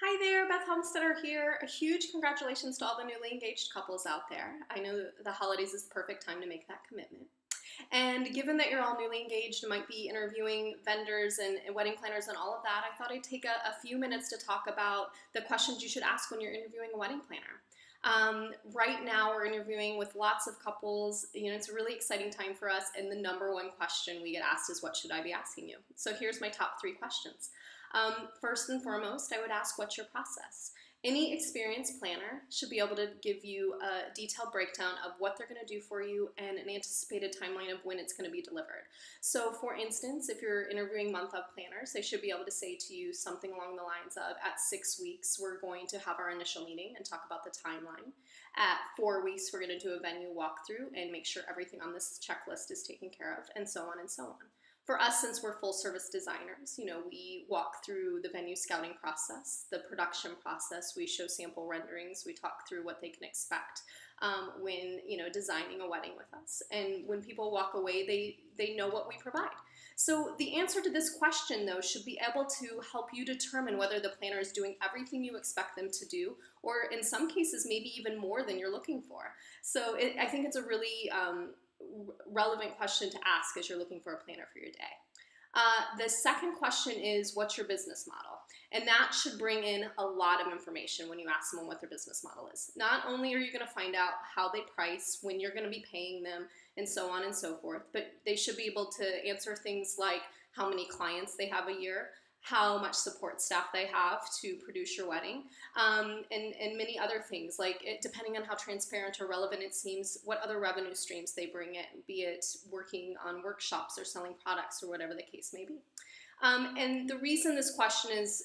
Hi there, Beth Helmstetter here. A huge congratulations to all the newly engaged couples out there. I know the holidays is the perfect time to make that commitment. And given that you're all newly engaged and might be interviewing vendors and wedding planners and all of that, I thought I'd take a few minutes to talk about the questions you should ask when you're interviewing a wedding planner. Right now, we're interviewing with lots of couples. It's a really exciting time for us, and the number one question we get asked is, what should I be asking you? So here's my top three questions. First and foremost, I would ask, what's your process? Any experienced planner should be able to give you a detailed breakdown of what they're going to do for you and an anticipated timeline of when it's going to be delivered. So for instance, if you're interviewing month-of planners, they should be able to say to you something along the lines of, at 6 weeks, we're going to have our initial meeting and talk about the timeline. At 4 weeks, we're going to do a venue walkthrough and make sure everything on this checklist is taken care of, and so on and so on. For us, since we're full service designers, we walk through the venue scouting process, the production process, we show sample renderings, we talk through what they can expect when designing a wedding with us. And when people walk away, they know what we provide. So the answer to this question, though, should be able to help you determine whether the planner is doing everything you expect them to do, or in some cases, maybe even more than you're looking for. So I think it's a really relevant question to ask as you're looking for a planner for your day. The second question is, what's your business model? And that should bring in a lot of information when you ask someone what their business model is. Not only are you going to find out how they price, when you're going to be paying them, and so on and so forth, but they should be able to answer things like how many clients they have a year, how much support staff they have to produce your wedding, and many other things, like depending on how transparent or relevant it seems, what other revenue streams they bring in, be it working on workshops or selling products or whatever the case may be. And the reason this question is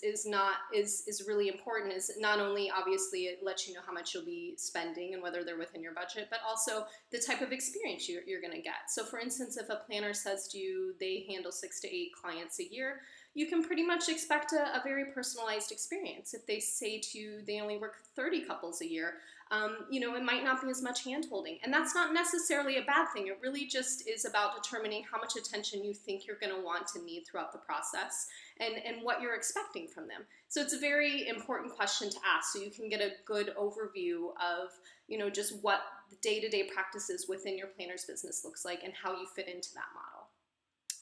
really important is not only obviously it lets you know how much you'll be spending and whether they're within your budget, but also the type of experience you're going to get. So for instance, if a planner says to you they handle 6 to 8 clients a year, you can pretty much expect a very personalized experience. If they say to you they only work 30 couples a year, it might not be as much hand-holding. And that's not necessarily a bad thing. It really just is about determining how much attention you think you're going to want to need throughout the process and what you're expecting from them. So it's a very important question to ask so you can get a good overview of just what the day-to-day practices within your planner's business looks like and how you fit into that model.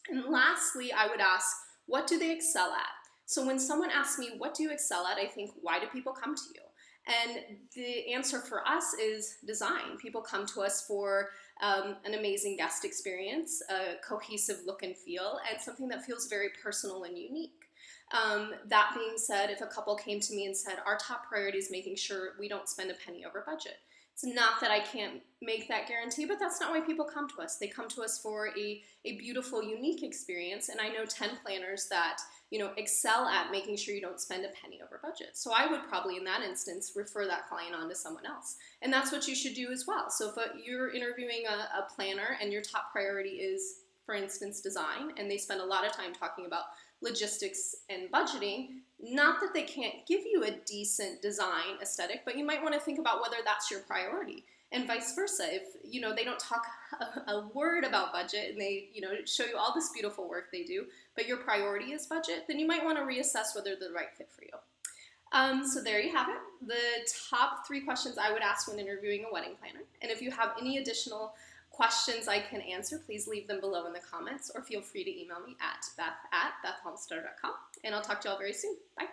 And lastly, I would ask, what do they excel at? So when someone asks me, what do you excel at? I think, why do people come to you? And the answer for us is design. People come to us for an amazing guest experience, a cohesive look and feel, and something that feels very personal and unique. That being said, if a couple came to me and said, our top priority is making sure we don't spend a penny over budget, it's not that I can't make that guarantee, but that's not why people come to us. They come to us for a beautiful, unique experience, and I know 10 planners that excel at making sure you don't spend a penny over budget. So I would probably, in that instance, refer that client on to someone else. And that's what you should do as well. So if you're interviewing a planner and your top priority is, for instance, design, and they spend a lot of time talking about logistics and budgeting, not that they can't give you a decent design aesthetic, but you might want to think about whether that's your priority. And vice versa, if they don't talk a word about budget and they show you all this beautiful work they do, but your priority is budget, then you might want to reassess whether they're the right fit for you. So there you have it, the top 3 questions I would ask when interviewing a wedding planner. And if you have any additional questions I can answer, please leave them below in the comments, or feel free to email me at beth@bethhelmstetter.com, and I'll talk to you all very soon. Bye.